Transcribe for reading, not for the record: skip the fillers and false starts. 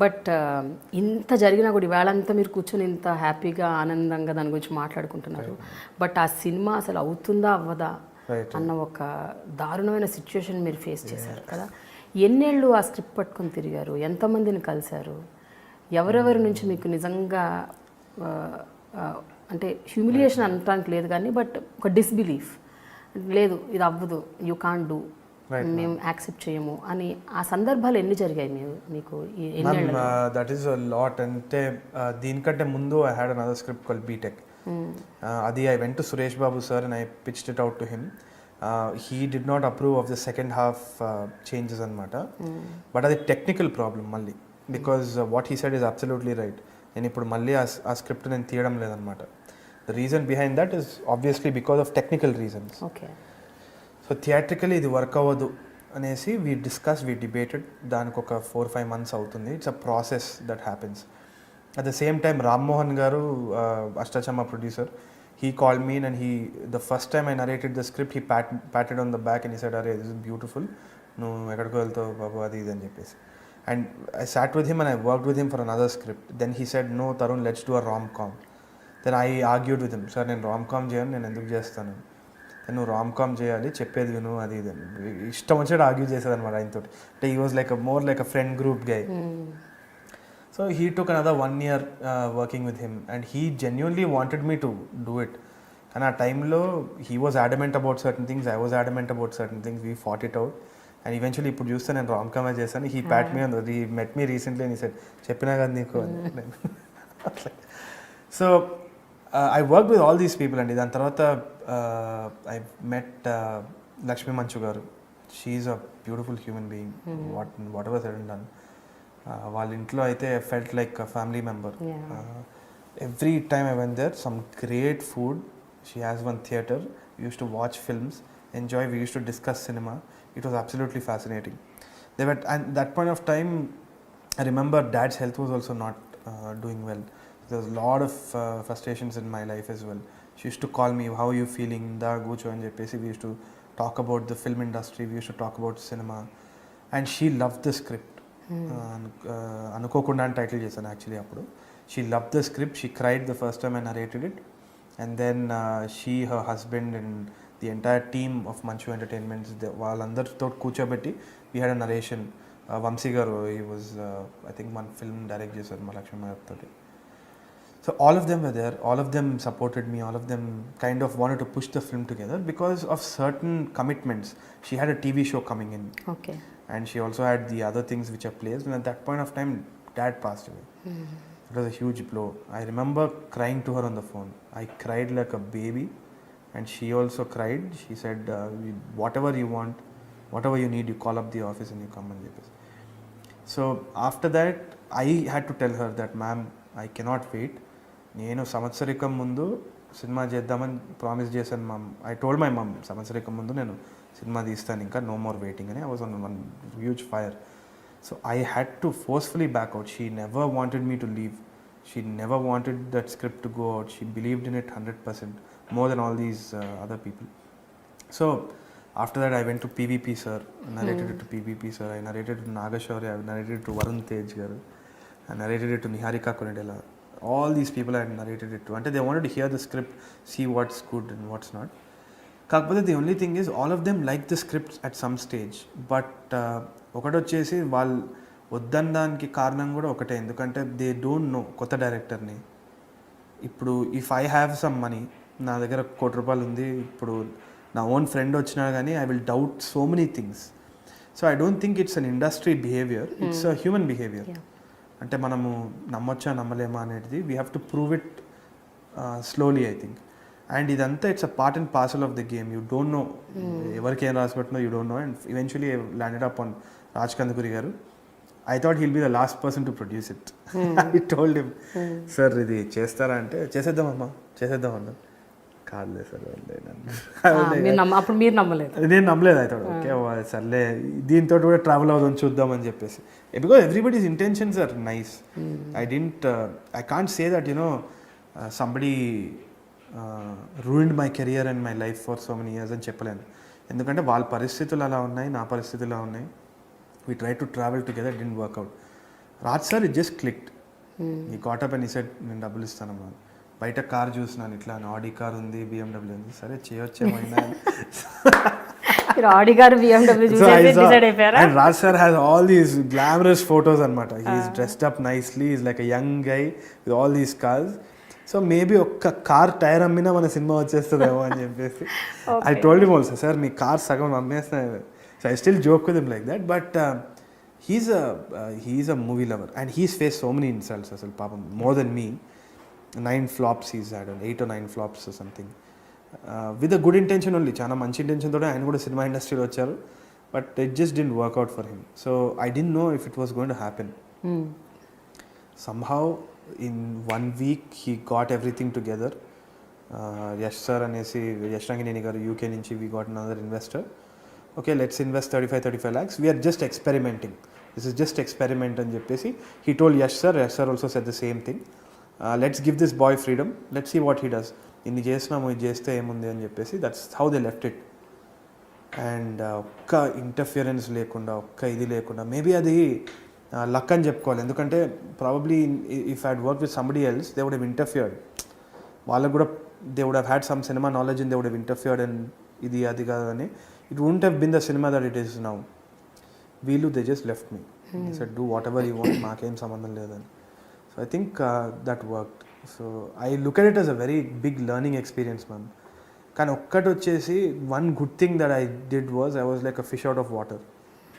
But ఇంత జరిగినా కూడా ఇవాళంతా మీరు కూర్చొని ఇంత హ్యాపీగా ఆనందంగా దాని గురించి మాట్లాడుకుంటున్నారు. బట్ ఆ సినిమా అసలు అవుతుందా అవ్వదా అన్న ఒక దారుణమైన సిచ్యువేషన్ మీరు ఫేస్ చేశారు కదా. ఎన్నేళ్ళు ఆ స్క్రిప్ట్ పట్టుకొని తిరిగారు, ఎంతమందిని కలిశారు, ఎవరెవరి నుంచి మీకు నిజంగా అంటే హ్యూమిలియేషన్ అనటానికి లేదు కానీ బట్ ఒక డిస్బిలీఫ్, లేదు ఇది అవ్వదు, యూ కాంట్ డూ, మేము యాక్సెప్ట్ చేయము అని ఆ సందర్భాలు ఎన్ని జరిగాయి మీకు? That is a lot. అంటే దీనికంటే ముందు I had another script called BTech. అది I went to Suresh Babu sir and I pitched it out to him. He did not approve of the second half changes అనమాట. బట్ అది technical problem మళ్ళీ, because what he said is absolutely right. నేను ఇప్పుడు మళ్ళీ ఆ script నేను తీయడం లేదనమాట. The reason behind that is obviously because of technical reasons. Okay. So theatrically ఇది వర్క్ అవ్వదు అనేసి వీ డిబేటెడ్. దానికి ఒక 4-5 months అవుతుంది. It's a process that happens. At the same time Rammohan garu, Ashta Chamma producer, he called me and the first time I narrated the script, he patted on the back and he said, "Arey, this is beautiful. No, ekkadiko veltavo babu adi idi" అని చెప్పేసి. And I sat with him and I worked with him for another script. Then he said, "No Tarun, let's do a rom-com." Then I argued with him, "Sir, నేను rom-com చేయను, నేను ఎందుకు చేస్తాను, నువ్వు rom-com చేయాలి, చెప్పేది విను అది ఇది" ఇష్టం వచ్చేది ఆర్గ్యూ చేసేది అనమాట ఆయనతో. అంటే he was like more like a friend group guy. So he took another 1 year working with him and he genuinely wanted me to do it. And at time lo he was adamant about certain things, I was adamant about certain things. We fought it out and eventually ఇప్పుడు చూస్తే నేను rom-com చేశాను. He pat me on the, he met me recently and he said, చెప్పినా కదా నీకు. So I worked with all these people and దాని తర్వాత I met Lakshmi Manchu garu. She is a beautiful human being. Whatever said and done, వాళ్ళ ఇంట్లో అయితే I felt like a family member. Every time I went there, some great food. She has one theatre, we use to watch films, enjoy, we use to discuss cinema. It was absolutely fascinating. They were, and that point of time I remember dad's health was also not doing well. There was lot of frustrations in my life as well. She use to call me, how you feeling, దా కూర్చో అని చెప్పేసి we use to talk about the film industry, we use to talk about cinema. And she love the script. అనుకోకుండా title చేశాను actually అప్పుడు. She love the script, she cried the first time I narrated it. And then she, her husband and the entire team of Manchu entertainments, వాళ్ళందరితో కూర్చోబెట్టి we had a narration. Vamshi garu, he was I think మన film direct చేశారు మా లక్ష్మీ గారితో. So all of them were there, all of them supported me, all of them kind of wanted to push the film together because of certain commitments. She had a TV show coming in. Okay. And she also had the other things which are placed, and at that point of time dad passed away. It was a huge blow. I remember crying to her on the phone. I cried like a baby and she also cried. She said, whatever you want, whatever you need, you call up the office and you come and get this. So after that I had to tell her that, ma'am, I cannot wait. నేను సంవత్సరికం ముందు cinema చేద్దామని promise చేశాను మమ్. I told my మమ్, సంవత్సరికం ముందు నేను cinema తీస్తాను, ఇంకా no more waiting అని. I was on one huge fire. So I had to forcefully back out. She never wanted me to leave. She never wanted that script to go out. She believed in it 100%, more than all these other people. So after that I went to PVP sir, narrated it to PVP sir, I narrated it to Nagashauri, I narrated it to Varun Tej garu, I narrated it to Niharika Konedela. All these people I had narrated it to. Ante they wanted to hear the script, see what's good and what's not. Kakapothe the only thing is all of them liked the script at some stage, but ఒకటి వచ్చేసి వాళ్ళు వద్దనడానికి కారణం కూడా ఒకటే. ఎందుకంటే they don't know కొత్త డైరెక్టర్ని. ఇప్పుడు if I have some money, నా దగ్గర 1 కోటి రూపాయలు ఉంది, ఇప్పుడు నా ఓన్ ఫ్రెండ్ వచ్చినా కానీ I will doubt so many things. So I don't think it's an industry behaviour, it's a human behaviour. అంటే మనము నమ్మొచ్చా నమ్మలేమా అనేది we have to prove it slowly I think. And ఇదంతా it's a part and parcel of the game. You don't know ఎవరికి ఏం రాసి పెట్టినో, you don't know. And eventually landed up on Raj Kandukuri garu. I thought he'll be the last person to produce it. I told him, sir ఇది చేస్తారా అంటే, చేసేద్దామమ్మా చేసేద్దామన్నా. కాదులే sir, అప్పుడు మీరు నమ్మలేదు, నేను నమ్మలేదు. అయితే ఓకే సర్లే దీంతో కూడా ట్రావెల్ అవుదాం చూద్దామని చెప్పేసి. Because everybody's intentions are nice. I can't say that somebody ruined my career and my life for so many years అని చెప్పలేను. ఎందుకంటే వాళ్ళ పరిస్థితులు అలా ఉన్నాయి, నా పరిస్థితులు అలా ఉన్నాయి. We try to travel together, didn't work out. Raj sir it just clicked. ఈ కాటప్ అని సెట్ నేను డబ్బులు ఇస్తానమ్మా. బయట కార్ చూసినాను ఇట్లా, ఆడి కార్ ఉంది, BMW ఉంది, సరే చేయొచ్చేమైనా. ఆడి గారు BMW చూసేసి డిసైడ్ అయిపోయారా? And Raj sir has all these glamorous photos anamata. He's dressed up nicely. He's like a young guy with all these cars. So maybe ఒక్క కార్ టైర్ అమ్మినా మన cinema వచ్చేస్తుందేమో అని చెప్పేసి I told him also, sir me car సగం అమ్మేస్తా. So I still joke with him like that. But he's a movie lover and he's faced so many insults అసలు పాపం, more than me. 9 flops he's had, 8 or 9 flops or something. With a good intention only, చాలా మంచి intention తోనే ఆయన కూడా cinema ఇండస్ట్రీలో వచ్చారు. But it just didn't work out for him. So I didn't know if it was going to happen. Somehow in 1 week he got everything together. Yash sir అనేసి, Yash Ranginen garu UK నుంచి, we got another investor. Okay let's invest 35 lakhs. We are just experimenting, this is just experiment అని చెప్పేసి he told Yash sir. Yash sir also said the same thing. Let's give this boy freedom, let's see what he does. ఇన్ని చేసినాము, ఇది చేస్తే ఏముంది అని చెప్పేసి that's how they left it. And ఒక్క ఇంటర్ఫియరెన్స్ లేకుండా, ఒక్క ఇది లేకుండా, మేబీ అది లక్ అని చెప్పుకోవాలి. ఎందుకంటే probably if I had work with somebody else they would have interfered. వాళ్ళకు కూడా they would have had some cinema knowledge and they would have interfered and ఇది అది కాదని it won't have been the cinema that it is now. వీళ్ళు they just left me, said do whatever you want, మాకేం సంబంధం లేదని. So I think that worked. So I look at it as a very big learning experience, man. కానీ ఒక్కటి వచ్చేసి, one good thing that I did was I was like a fish out of water.